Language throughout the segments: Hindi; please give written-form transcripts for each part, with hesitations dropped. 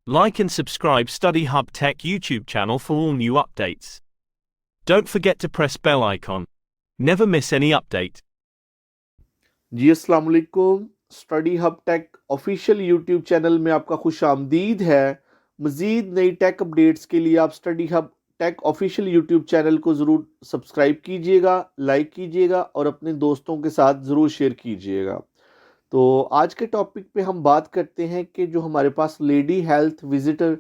Like and subscribe Study Hub Tech YouTube channel for all new updates. Don't forget to press bell icon. Never miss any update. जी अस्सलाम वालेकुम। Study Hub Tech official YouTube channel में आपका खुश आमदीद है। मज़ीद नई टेक अपडेट्स के लिए आप Study Hub Tech official YouTube channel को ज़रूर सब्सक्राइब कीजिएगा, लाइक कीजिएगा और अपने दोस्तों के साथ ज़रूर शेयर कीजिएगा। तो आज के टॉपिक पे हम बात करते हैं कि जो हमारे पास lady health visitor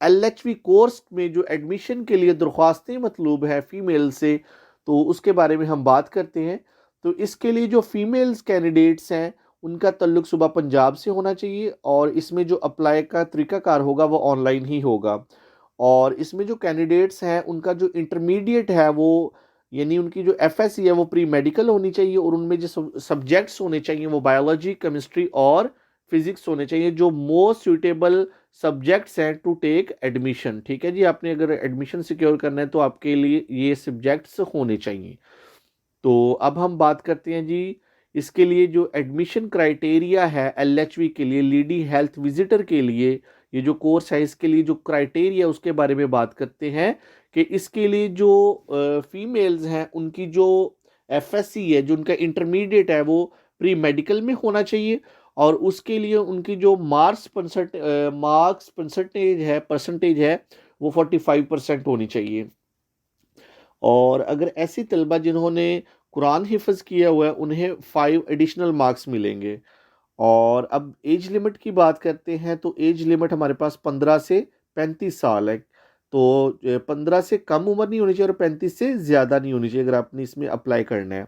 LHV course में जो एडमिशन के लिए दरख्वास्तें मतलूब है फ़ीमेल से, तो उसके बारे में हम बात करते हैं। तो इसके लिए जो फीमेल्स कैंडिडेट्स हैं उनका तल्लुक सुबह पंजाब से होना चाहिए और इसमें जो अप्लाई का तरीकाकार होगा वो ऑनलाइन ही होगा। और इसमें जो कैंडिडेट्स हैं उनका जो इंटरमीडिएट है वो यानी उनकी जो FSC है वो प्री मेडिकल होनी चाहिए और उनमें जो सब्जेक्ट्स होने चाहिए वो बायोलॉजी, केमिस्ट्री और फिजिक्स होने चाहिए, जो मोस्ट सूटेबल सब्जेक्ट्स हैं टू टेक एडमिशन। ठीक है जी, आपने अगर एडमिशन सिक्योर करना है तो आपके लिए ये सब्जेक्ट्स होने चाहिए। तो अब हम बात करते हैं जी, इसके लिए जो एडमिशन क्राइटेरिया है LHV के लिए, लेडी हेल्थ विजिटर के लिए ये जो कोर्स है, इसके लिए जो क्राइटेरिया उसके बारे में बात करते हैं कि इसके लिए जो फीमेल्स हैं उनकी जो FSC है, जो उनका इंटरमीडिएट है वो प्री मेडिकल में होना चाहिए और उसके लिए उनकी जो परसेंटेज है वो 45% होनी चाहिए। और अगर ऐसी तलबा जिन्होंने कुरान हिफ्ज़ किया हुआ है उन्हें 5 एडिशनल मार्क्स मिलेंगे। और अब एज लिमिट की बात करते हैं तो एज लिमिट हमारे पास 15 से 35 साल है। तो 15 से कम उम्र नहीं होनी चाहिए और 35 से ज़्यादा नहीं होनी चाहिए अगर आपने इसमें अप्लाई करना है।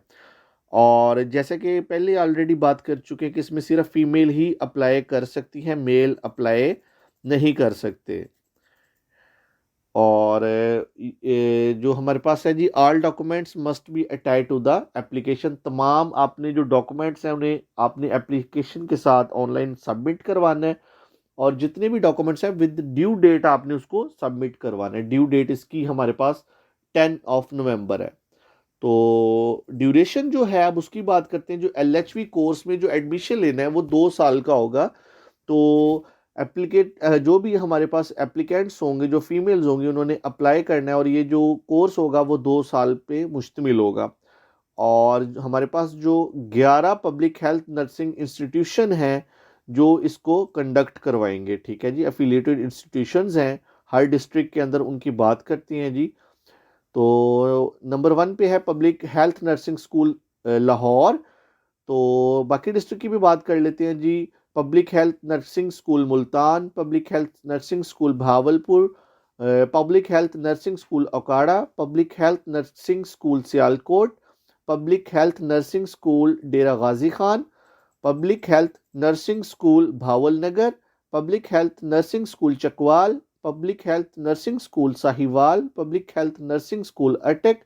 और जैसे कि पहले ऑलरेडी बात कर चुके हैं कि इसमें सिर्फ फीमेल ही अप्लाई कर सकती हैं, मेल अप्लाई नहीं कर सकते। और जो हमारे पास है जी, all documents must be attach to the application. तमाम आपने जो डॉक्यूमेंट्स हैं उन्हें आपने एप्लीकेशन के साथ ऑनलाइन सबमिट करवाना है और जितने भी डॉक्यूमेंट्स हैं विद ड्यू डेट आपने उसको सबमिट करवाना है। ड्यू डेट इसकी हमारे पास 10 नवंबर है। तो ड्यूरेशन जो है अब उसकी बात करते हैं। जो LHV कोर्स में जो एडमिशन लेना है वो 2 साल का होगा। तो जो भी हमारे पास एप्लीकेंट्स होंगे, जो फीमेल्स होंगी, उन्होंने अप्लाई करना है और ये जो कोर्स होगा वो 2 साल पे मुश्तमिल होगा। और हमारे पास जो 11 पब्लिक हेल्थ नर्सिंग इंस्टीट्यूशन हैं जो इसको कंडक्ट करवाएंगे। ठीक है जी, एफिलिएटेड इंस्टीट्यूशंस हैं हर डिस्ट्रिक्ट के अंदर, उनकी बात करती हैं जी। तो नंबर 1 पे है public health nursing school Lahore. तो बाकी डिस्ट्रिक्ट की भी बात कर लेते हैं जी। Public health nursing school Multan, public health nursing school Bahawalpur, public health nursing school Okara, public health nursing school Sialkot, public health nursing school Dera Ghazi Khan, public health nursing school Bahawalnagar, public health nursing school Chakwal, public health nursing school Sahiwal, public health nursing school Attock,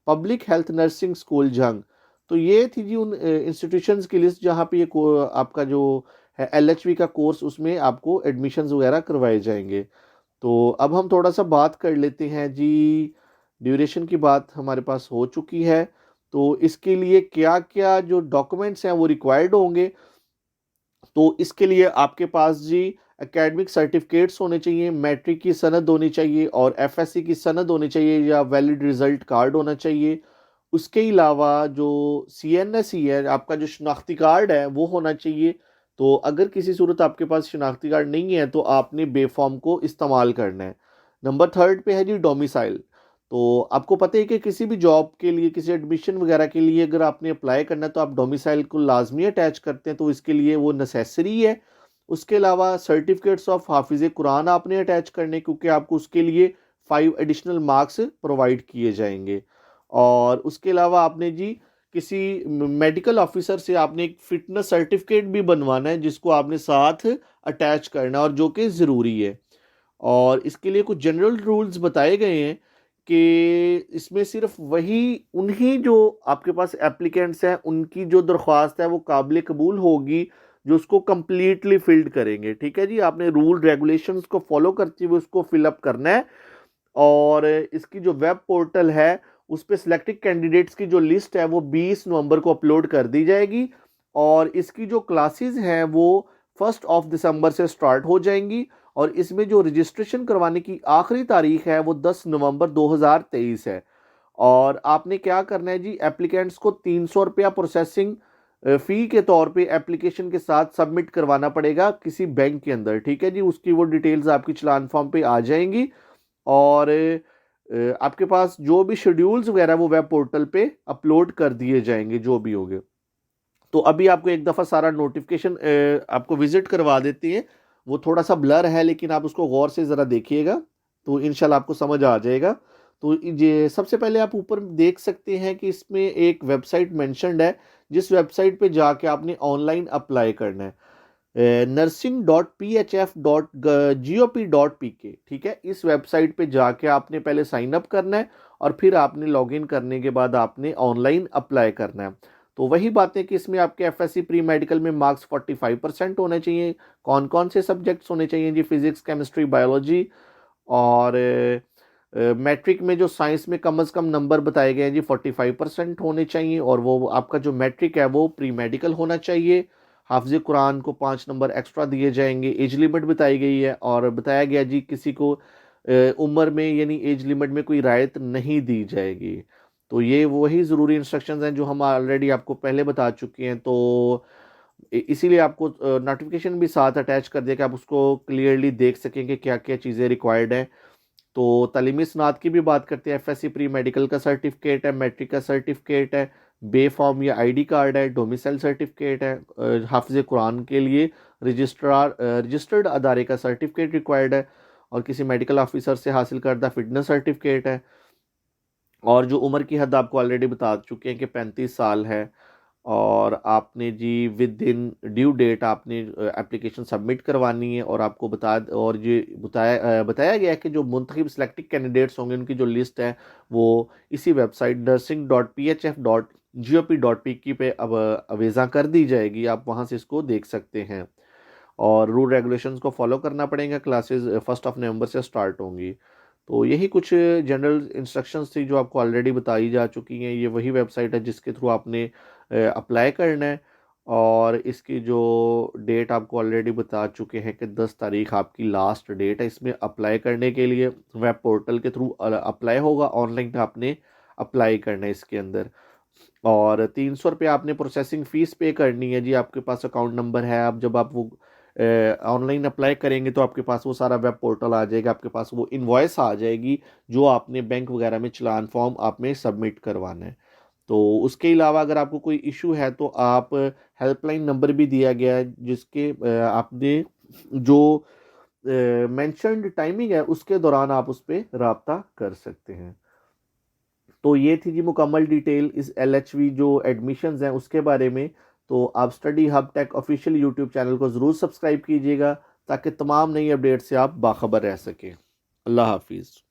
public health nursing school जंग। तो ये थी जी उन इंस्टीट्यूशंस की लिस्ट जहाँ पे ये आपका जो है LHV का कोर्स, उसमें आपको एडमिशन्स वगैरह करवाए जाएंगे। तो अब हम थोड़ा सा बात कर लेते हैं जी, ड्यूरेशन की बात हमारे पास हो चुकी है। तो इसके लिए क्या क्या जो डॉक्यूमेंट्स हैं वो रिक्वायर्ड होंगे। तो इसके लिए आपके पास जी एकेडमिक सर्टिफिकेट्स होने चाहिए, मैट्रिक की सनद होनी चाहिए और FSC की सनद होनी चाहिए या वैलिड रिजल्ट कार्ड होना चाहिए। उसके अलावा जो CNSE है, आपका जो शनाख्ती कार्ड है वो होना चाहिए। तो अगर किसी सूरत आपके पास शनाख्ती कार्ड नहीं है तो आपने बे फॉर्म को इस्तेमाल करना है। नंबर 3 पे है जी डोमिसाइल। तो आपको पता है कि किसी भी जॉब के लिए, किसी एडमिशन वगैरह के लिए अगर आपने अप्लाई करना है तो आप डोमिसाइल को लाजमी अटैच करते हैं, तो इसके लिए वो नेसेसरी है। उसके अलावा सर्टिफिकेट्स ऑफ हाफिज़ कुरान आपने अटैच करने, क्योंकि आपको उसके लिए 5 एडिशनल मार्क्स प्रोवाइड किए जाएंगे। और उसके अलावा आपने जी किसी मेडिकल ऑफिसर से आपने एक फिटनेस सर्टिफिकेट भी बनवाना है जिसको आपने साथ अटैच करना है और जो कि ज़रूरी है। और इसके लिए कुछ जनरल रूल्स बताए गए हैं कि इसमें सिर्फ वही उन्हीं जो आपके पास एप्लीकेंट्स हैं उनकी जो दरख्वास्त है वो काबिल कबूल होगी जो उसको कम्प्लीटली फिल्ड करेंगे। ठीक है जी, आपने रूल रेगुलेशंस को फॉलो करते हुए उसको फिलअप करना है। और इसकी जो वेब पोर्टल है उस पर सिलेक्टेड कैंडिडेट्स की जो लिस्ट है वो 20 नवंबर को अपलोड कर दी जाएगी और इसकी जो क्लासेस हैं वो 1 दिसंबर से स्टार्ट हो जाएंगी और इसमें जो रजिस्ट्रेशन करवाने की आखिरी तारीख है वो 10 नवंबर 2023 है। और आपने क्या करना है जी, एप्लीकेंट्स को 300 रुपया प्रोसेसिंग फ़ी के तौर पे एप्लीकेशन के साथ सबमिट करवाना पड़ेगा किसी बैंक के अंदर, ठीक है जी। उसकी वो डिटेल्स आपकी चालान फॉर्म पे आ जाएंगी और आपके पास जो भी शेड्यूल्स वगैरह वो वेब पोर्टल पे अपलोड कर दिए जाएंगे जो भी होंगे। तो अभी आपको एक दफ़ा सारा नोटिफिकेशन आपको विजिट करवा देती हैं। वो थोड़ा सा ब्लर है लेकिन आप उसको गौर से ज़रा देखिएगा तो इंशाल्लाह आपको समझ आ जाएगा। तो ये सबसे पहले आप ऊपर देख सकते हैं कि इसमें एक वेबसाइट मेंशन्ड है, जिस वेबसाइट पे जाके आपने ऑनलाइन अप्लाई करना है, nursing.phf.gop.pk, ठीक है। इस वेबसाइट पे जाके आपने पहले साइन अप करना है और फिर आपने लॉगिन करने के बाद आपने ऑनलाइन अप्लाई करना है। तो वही बात है कि इसमें आपके एफएससी प्री मेडिकल में मार्क्स 45% होने चाहिए। कौन कौन से सब्जेक्ट्स होने चाहिए जी, फिजिक्स, केमिस्ट्री, बायोलॉजी। और मैट्रिक में जो साइंस में कम से कम नंबर बताए गए हैं जी 45% होने चाहिए, और वो आपका जो मैट्रिक है वो प्री मेडिकल होना चाहिए। हाफिज कुरान को 5 नंबर एक्स्ट्रा दिए जाएंगे। एज लिमिट बताई गई है और बताया गया जी किसी को उम्र में यानी एज लिमिट में कोई रायत नहीं दी जाएगी। तो ये वही ज़रूरी इंस्ट्रक्शंस हैं जो हम ऑलरेडी आपको पहले बता चुके हैं। तो इसीलिए आपको नोटिफिकेशन भी साथ अटैच कर दिया कि आप उसको क्लियरली देख सकें कि क्या क्या चीज़ें रिक्वायर्ड हैं। तो तालीमी स्नात की भी बात करते हैं। एफएससी प्री मेडिकल का सर्टिफिकेट है, मैट्रिक का सर्टिफिकेट है, बे फॉर्म या आईडी कार्ड है, डोमिसाइल सर्टिफिकेट है, हाफिज कुरान के लिए रजिस्टर्ड अदारे का सर्टिफिकेट रिक्वायर्ड है, और किसी मेडिकल ऑफिसर से हासिल करदा फिटनेस सर्टिफिकेट है। और जो उम्र की हद आपको ऑलरेडी बता चुके हैं कि 35 साल है। और आपने जी विद इन ड्यू डेट आपने एप्लीकेशन सबमिट करवानी है। और आपको और ये बताया गया है कि जो मुंतखब सिलेक्टेड कैंडिडेट्स होंगे उनकी जो लिस्ट है वो इसी वेबसाइट nursing.phf.gop.pk पे अब अवेज़ा कर दी जाएगी। आप वहाँ से इसको देख सकते हैं। और रूल रेगुलेशंस को फॉलो करना पड़ेगा। क्लासेस 1 नवंबर से स्टार्ट होंगी। तो यही कुछ जनरल इंस्ट्रक्शंस थी जो आपको ऑलरेडी बताई जा चुकी हैं। ये वही वेबसाइट है जिसके थ्रू आपने अप्लाई करना है। और इसकी जो डेट आपको ऑलरेडी बता चुके हैं कि 10 तारीख आपकी लास्ट डेट है इसमें अप्लाई करने के लिए। वेब पोर्टल के थ्रू अप्लाई होगा, ऑनलाइन आपने अप्लाई करना है इसके अंदर। और 300 रुपये आपने प्रोसेसिंग फ़ीस पे करनी है जी। आपके पास अकाउंट नंबर है, आप जब आप वो ऑनलाइन अप्लाई करेंगे तो आपके पास वो सारा वेब पोर्टल आ जाएगा, आपके पास वो इनवॉइस आ जाएगी जो आपने बैंक वगैरह में चालान फॉर्म आप में सबमिट करवाना है। तो उसके अलावा अगर आपको कोई इशू है तो आप हेल्पलाइन नंबर भी दिया गया है जिसके आपने जो मेंशन्ड टाइमिंग है उसके दौरान आप उस पर रब्ता कर सकते हैं। तो ये थी जी मुकम्मल डिटेल इस LHV जो एडमिशन्स हैं उसके बारे में। तो आप Study Hub Tech official YouTube channel को ज़रूर सब्सक्राइब कीजिएगा ताकि तमाम नई अपडेट से आप बाखबर रह सकें। अल्लाह हाफिज़।